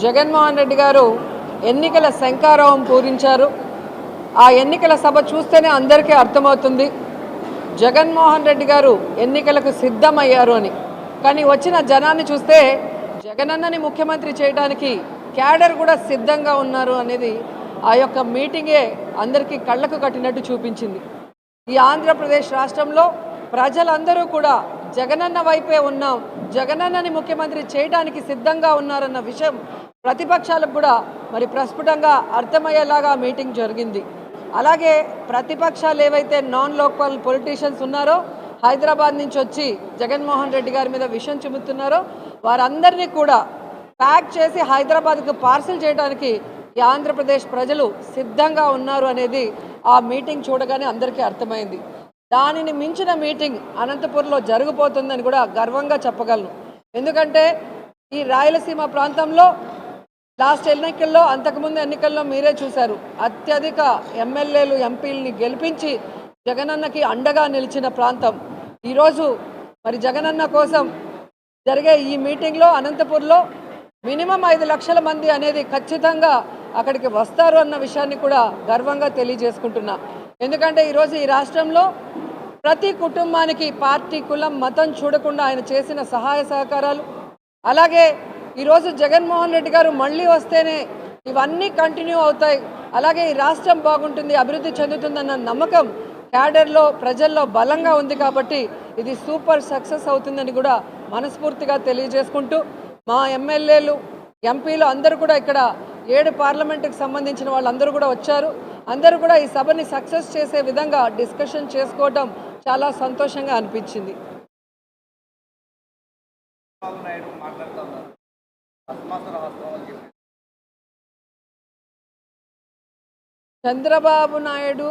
జగన్మోహన్ రెడ్డి గారు ఎన్నికల శంఖారావం పూరించారు. ఆ ఎన్నికల సభ చూస్తేనే అందరికీ అర్థమవుతుంది జగన్మోహన్ రెడ్డి గారు ఎన్నికలకు సిద్ధమయ్యారు అని. కానీ వచ్చిన జనాన్ని చూస్తే జగనన్నని ముఖ్యమంత్రి చేయడానికి క్యాడర్ కూడా సిద్ధంగా ఉన్నారు అనేది ఆ యొక్క మీటింగే అందరికీ కళ్ళకు కట్టినట్టు చూపించింది. ఈ ఆంధ్రప్రదేశ్ రాష్ట్రంలో ప్రజలందరూ కూడా జగనన్న వైపే ఉన్నాం, జగనన్నని ముఖ్యమంత్రి చేయడానికి సిద్ధంగా ఉన్నారన్న విషయం ప్రతిపక్షాలకు కూడా మరి ప్రస్ఫుటంగా అర్థమయ్యేలాగా మీటింగ్ జరిగింది. అలాగే ప్రతిపక్షాలు ఏవైతే నాన్ లోకల్ పొలిటీషియన్స్ ఉన్నారో, హైదరాబాద్ నుంచి వచ్చి జగన్మోహన్ రెడ్డి గారి మీద విషం చిమ్ముతున్నారో వారందరినీ కూడా ప్యాక్ చేసి హైదరాబాద్కు పార్సిల్ చేయడానికి ఈ ఆంధ్రప్రదేశ్ ప్రజలు సిద్ధంగా ఉన్నారు అనేది ఆ మీటింగ్ చూడగానే అందరికీ అర్థమైంది. దానిని మించిన మీటింగ్ అనంతపురంలో జరగబోతుందని కూడా గర్వంగా చెప్పగలను. ఎందుకంటే ఈ రాయలసీమ ప్రాంతంలో లాస్ట్ ఎన్నికల్లో, అంతకుముందు ఎన్నికల్లో మీరే చూశారు, అత్యధిక ఎమ్మెల్యేలు ఎంపీలని గెలిపించి జగనన్నకి అండగా నిలిచిన ప్రాంతం. ఈరోజు మరి జగనన్న కోసం జరిగే ఈ మీటింగ్లో అనంతపూర్లో మినిమం 5 లక్షల మంది అనేది ఖచ్చితంగా అక్కడికి వస్తారు అన్న విషయాన్ని కూడా గర్వంగా తెలియజేసుకుంటున్నా. ఎందుకంటే ఈరోజు ఈ రాష్ట్రంలో ప్రతి కుటుంబానికి పార్టీ, కులం, మతం చూడకుండా ఆయన చేసిన సహాయ సహకారాలు, అలాగే ఈరోజు జగన్మోహన్ రెడ్డి గారు మళ్ళీ వస్తేనే ఇవన్నీ కంటిన్యూ అవుతాయి, అలాగే ఈ రాష్ట్రం బాగుంటుంది, అభివృద్ధి చెందుతుందన్న నమ్మకం క్యాడర్లో, ప్రజల్లో బలంగా ఉంది. కాబట్టి ఇది సూపర్ సక్సెస్ అవుతుందని కూడా మనస్ఫూర్తిగా తెలియజేసుకుంటూ, మా ఎమ్మెల్యేలు, ఎంపీలు అందరూ కూడా ఇక్కడ 7 పార్లమెంటుకు సంబంధించిన వాళ్ళందరూ కూడా వచ్చారు. అందరూ కూడా ఈ సభని సక్సెస్ చేసే విధంగా డిస్కషన్ చేసుకోవడం చాలా సంతోషంగా అనిపించింది. చంద్రబాబు నాయుడు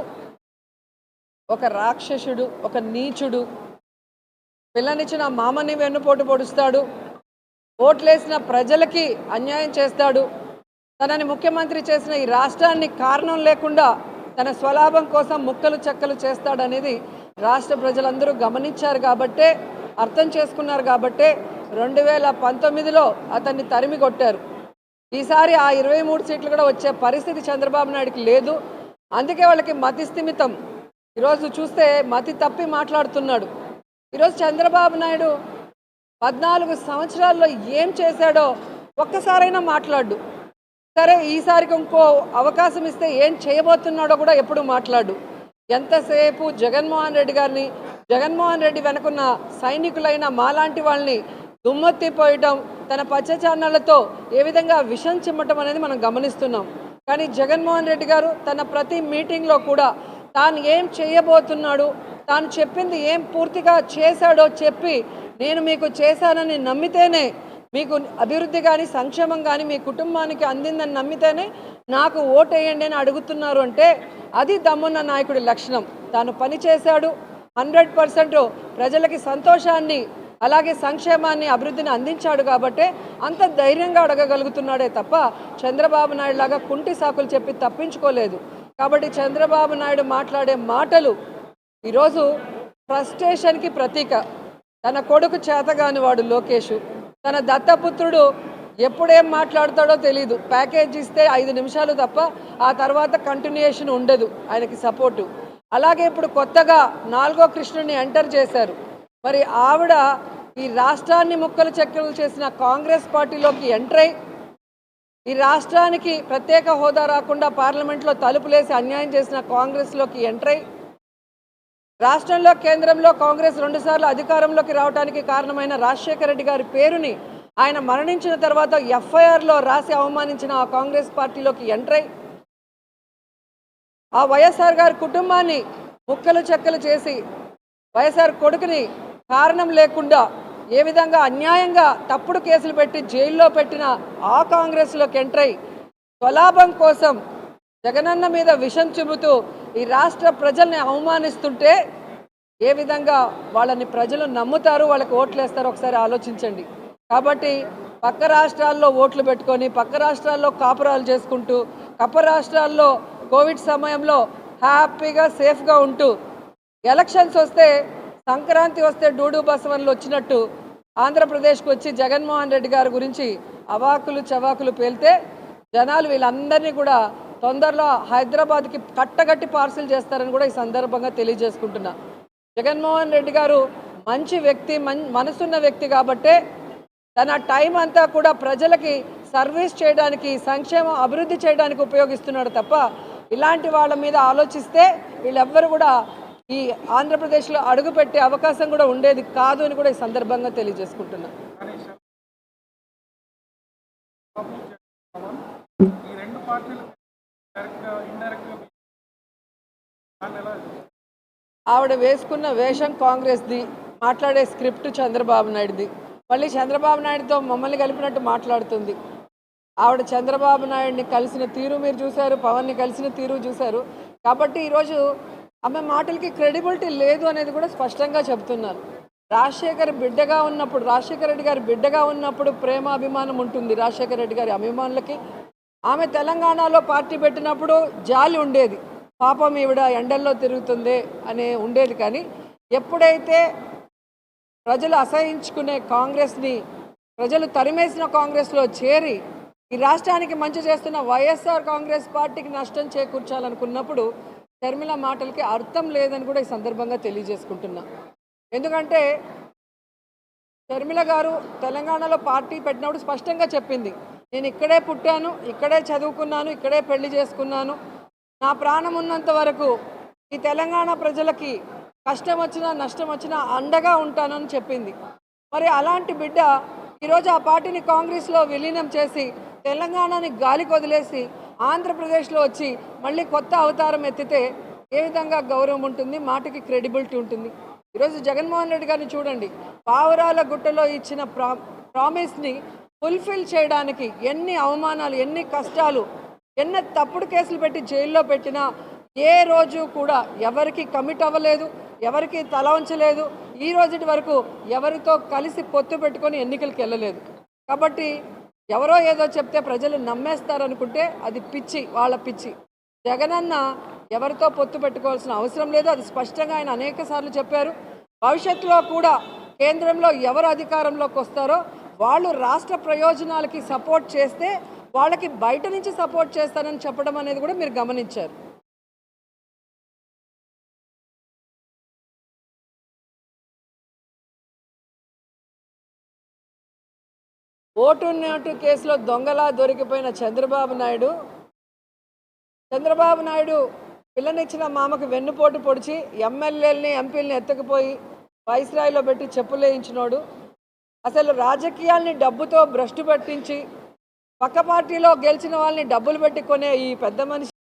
ఒక రాక్షసుడు, ఒక నీచుడు. పిల్లనిచ్చిన మామని వెన్నుపోటు పొడుస్తాడు, ఓట్లేసిన ప్రజలకి అన్యాయం చేస్తాడు. తనని ముఖ్యమంత్రి చేసిన ఈ రాష్ట్రాన్ని కారణం లేకుండా తన స్వలాభం కోసం ముక్కలు చెక్కలు చేస్తాడనేది రాష్ట్ర ప్రజలందరూ గమనించారు కాబట్టే, అర్థం చేసుకున్నారు కాబట్టే 2019లో అతన్ని తరిమి కొట్టారు. ఈసారి ఆ 23 సీట్లు కూడా వచ్చే పరిస్థితి చంద్రబాబు నాయుడుకి లేదు. అందుకే వాళ్ళకి మతి స్థిమితం. ఈరోజు చూస్తే మతి తప్పి మాట్లాడుతున్నాడు. ఈరోజు చంద్రబాబు నాయుడు 14 సంవత్సరాల్లో ఏం చేశాడో ఒక్కసారైనా మాట్లాడు. సరే, ఈసారికి ఇంకో అవకాశం ఇస్తే ఏం చేయబోతున్నాడో కూడా ఎప్పుడు మాట్లాడు. ఎంతసేపు జగన్మోహన్ రెడ్డి గారిని, జగన్మోహన్ రెడ్డి వెనుకున్న సైనికులైన మాలాంటి వాళ్ళని దుమ్మెత్తిపోయటం, తన పచ్చ ఛానళ్లతో ఏ విధంగా విషం చిమ్మటం అనేది మనం గమనిస్తున్నాం. కానీ జగన్మోహన్ రెడ్డి గారు తన ప్రతి మీటింగ్లో కూడా తాను ఏం చేయబోతున్నాడు, తాను చెప్పింది ఏం పూర్తిగా చేశాడో చెప్పి, నేను మీకు చేశానని నమ్మితేనే, మీకు అభివృద్ధి కానీ సంక్షేమం కానీ మీ కుటుంబానికి అందిందని నమ్మితేనే నాకు ఓటేయండి అని అడుగుతున్నారు అంటే అది దమ్మున్న నాయకుడి లక్షణం. తాను పని చేశాడు, 100% ప్రజలకి సంతోషాన్ని, అలాగే సంక్షేమాన్ని, అభివృద్ధిని అందించాడు కాబట్టే అంత ధైర్యంగా అడగగలుగుతున్నాడే తప్ప చంద్రబాబు నాయుడు లాగా కుంటి సాకులు చెప్పి తప్పించుకోలేదు. కాబట్టి చంద్రబాబు నాయుడు మాట్లాడే మాటలు ఈరోజు ఫ్రస్ట్రేషన్కి ప్రతీక. తన కొడుకు చేతగాని వాడు లోకేష్, తన దత్తపుత్రుడు ఎప్పుడేం మాట్లాడతాడో తెలీదు. ప్యాకేజ్ ఇస్తే 5 నిమిషాలు తప్ప ఆ తర్వాత కంటిన్యూయేషన్ ఉండదు ఆయనకి సపోర్టు. అలాగే ఇప్పుడు కొత్తగా 4వ కృష్ణుడిని ఎంటర్ చేశారు. మరి ఆవిడ ఈ రాష్ట్రాన్ని ముక్కలు చెక్కలు చేసిన కాంగ్రెస్ పార్టీలోకి ఎంటర్ అయి, ఈ రాష్ట్రానికి ప్రత్యేక హోదా రాకుండా పార్లమెంట్లో తలుపులేసి అన్యాయం చేసిన కాంగ్రెస్లోకి ఎంటర్ అయి, రాష్ట్రంలో, కేంద్రంలో కాంగ్రెస్ 2 సార్లు అధికారంలోకి రావడానికి కారణమైన రాజశేఖర రెడ్డి గారి పేరుని ఆయన మరణించిన తర్వాత FIRలో రాసి అవమానించిన ఆ కాంగ్రెస్ పార్టీలోకి ఎంటర్ అయి, ఆ వైఎస్ఆర్ గారి కుటుంబాన్ని ముక్కలు చెక్కలు చేసి వైఎస్ఆర్ కొడుకుని కారణం లేకుండా ఏ విధంగా అన్యాయంగా తప్పుడు కేసులు పెట్టి జైల్లో పెట్టిన ఆ కాంగ్రెస్లోకి ఎంటర్ అయి, స్వలాభం కోసం జగనన్న మీద విషం చెబుతూ ఈ రాష్ట్ర ప్రజల్ని అవమానిస్తుంటే ఏ విధంగా వాళ్ళని ప్రజలు నమ్ముతారు, వాళ్ళకి ఓట్లు వేస్తారో ఒకసారి ఆలోచించండి. కాబట్టి పక్క రాష్ట్రాల్లో ఓట్లు పెట్టుకొని, పక్క రాష్ట్రాల్లో కాపురాలు చేసుకుంటూ, పక్క రాష్ట్రాల్లో కోవిడ్ సమయంలో హ్యాపీగా సేఫ్గా ఉంటూ, ఎలక్షన్స్ వస్తే, సంక్రాంతి వస్తే డూడు బసవన్లు వచ్చినట్టు ఆంధ్రప్రదేశ్కి వచ్చి జగన్మోహన్ రెడ్డి గారి గురించి అవాకులు చవాకులు పేలితే జనాలు వీళ్ళందరినీ కూడా తొందరలో హైదరాబాద్కి కట్టగట్టి పార్సిల్ చేస్తారని కూడా ఈ సందర్భంగా తెలియజేసుకుంటున్నా. జగన్మోహన్ రెడ్డి గారు మంచి వ్యక్తి, మనసున్న వ్యక్తి కాబట్టే తన టైం అంతా కూడా ప్రజలకి సర్వీస్ చేయడానికి, సంక్షేమం అభివృద్ధి చేయడానికి ఉపయోగిస్తున్నాడు తప్ప ఇలాంటి వాళ్ళ మీద ఆలోచిస్తే వీళ్ళెవ్వరు కూడా ఈ ఆంధ్రప్రదేశ్లో అడుగుపెట్టే అవకాశం కూడా ఉండేది కాదు అని కూడా ఈ సందర్భంగా తెలియజేసుకుంటున్నా. ఆవిడ వేసుకున్న వేషం కాంగ్రెస్ది, మాట్లాడే స్క్రిప్ట్ చంద్రబాబు నాయుడుది. మళ్ళీ చంద్రబాబు నాయుడుతో మమ్మల్ని కలిపినట్టు మాట్లాడుతుంది. ఆవిడ చంద్రబాబు నాయుడిని కలిసిన తీరు మీరు చూశారు, పవన్ని కలిసిన తీరు చూశారు. కాబట్టి ఈరోజు ఆమె మాటలకి క్రెడిబిలిటీ లేదు అనేది కూడా స్పష్టంగా చెబుతున్నారు. రాజశేఖర్ రెడ్డి గారి బిడ్డగా ఉన్నప్పుడు ప్రేమ అభిమానం ఉంటుంది రాజశేఖర్ రెడ్డి గారి అభిమానులకి. ఆమె తెలంగాణలో పార్టీ పెట్టినప్పుడు జాలి ఉండేది, పాపం ఈవిడ ఎండల్లో తిరుగుతుంది అనే ఉండేది. కానీ ఎప్పుడైతే ప్రజలు అసహించుకునే కాంగ్రెస్ని, ప్రజలు తరిమేసిన కాంగ్రెస్లో చేరి ఈ రాష్ట్రానికి మంచి చేస్తున్న వైఎస్ఆర్ కాంగ్రెస్ పార్టీకి నష్టం చేకూర్చాలనుకున్నప్పుడు షర్మిల మాటలకి అర్థం లేదని కూడా ఈ సందర్భంగా తెలియజేసుకుంటున్నా. ఎందుకంటే షర్మిల గారు తెలంగాణలో పార్టీ పెట్టినప్పుడు స్పష్టంగా చెప్పింది, నేను ఇక్కడే పుట్టాను, ఇక్కడే చదువుకున్నాను, ఇక్కడే పెళ్లి చేసుకున్నాను, నా ప్రాణం ఉన్నంత వరకు ఈ తెలంగాణ ప్రజలకి కష్టం వచ్చినా నష్టం వచ్చినా అండగా ఉంటానని చెప్పింది. మరి అలాంటి బిడ్డ ఈరోజు ఆ పార్టీని కాంగ్రెస్లో విలీనం చేసి తెలంగాణని గాలికి వదిలేసి ఆంధ్రప్రదేశ్లో వచ్చి మళ్ళీ కొత్త అవతారం ఎత్తితే ఏ విధంగా గౌరవం ఉంటుంది, మాటకి క్రెడిబిలిటీ ఉంటుంది? ఈరోజు జగన్మోహన్ రెడ్డి గారిని చూడండి, పావురాల గుట్టలో ఇచ్చిన ప్రామిస్ని ఫుల్ఫిల్ చేయడానికి ఎన్ని అవమానాలు, ఎన్ని కష్టాలు, ఎన్ని తప్పుడు కేసులు పెట్టి జైల్లో పెట్టినా ఏ రోజు కూడా ఎవరికి కమిట్ అవ్వలేదు, ఎవరికి తల వంచలేదు. ఈ రోజుటి వరకు ఎవరితో కలిసి పొత్తు పెట్టుకొని ఎన్నికలకు వెళ్ళలేదు. కాబట్టి ఎవరో ఏదో చెప్తే ప్రజలు నమ్మేస్తారనుకుంటే అది పిచ్చి, వాళ్ళ పిచ్చి. జగనన్న ఎవరితో పొత్తు పెట్టుకోవాల్సిన అవసరం లేదు, అది స్పష్టంగా ఆయన అనేక సార్లు చెప్పారు. భవిష్యత్తులో కూడా కేంద్రంలో ఎవరు అధికారంలోకి వస్తారో వాళ్ళు రాష్ట్ర ప్రయోజనాలకి సపోర్ట్ చేస్తే వాళ్ళకి బయట నుంచి సపోర్ట్ చేస్తారని చెప్పడం అనేది కూడా మీరు గమనించారు. ఓటు నోటు కేసులో దొంగలా దొరికిపోయిన చంద్రబాబు నాయుడు పిల్లనిచ్చిన మామకు వెన్నుపోటు పొడిచి ఎమ్మెల్యేలని ఎంపీలని ఎత్తకపోయి వైస్రాయిలో పెట్టి చెప్పులేయించినోడు. అసలు రాజకీయాల్ని డబ్బుతో భ్రష్టు పట్టించి పక్క పార్టీలో గెలిచిన వాళ్ళని డబ్బులు పెట్టి కొనే ఈ పెద్ద మనిషి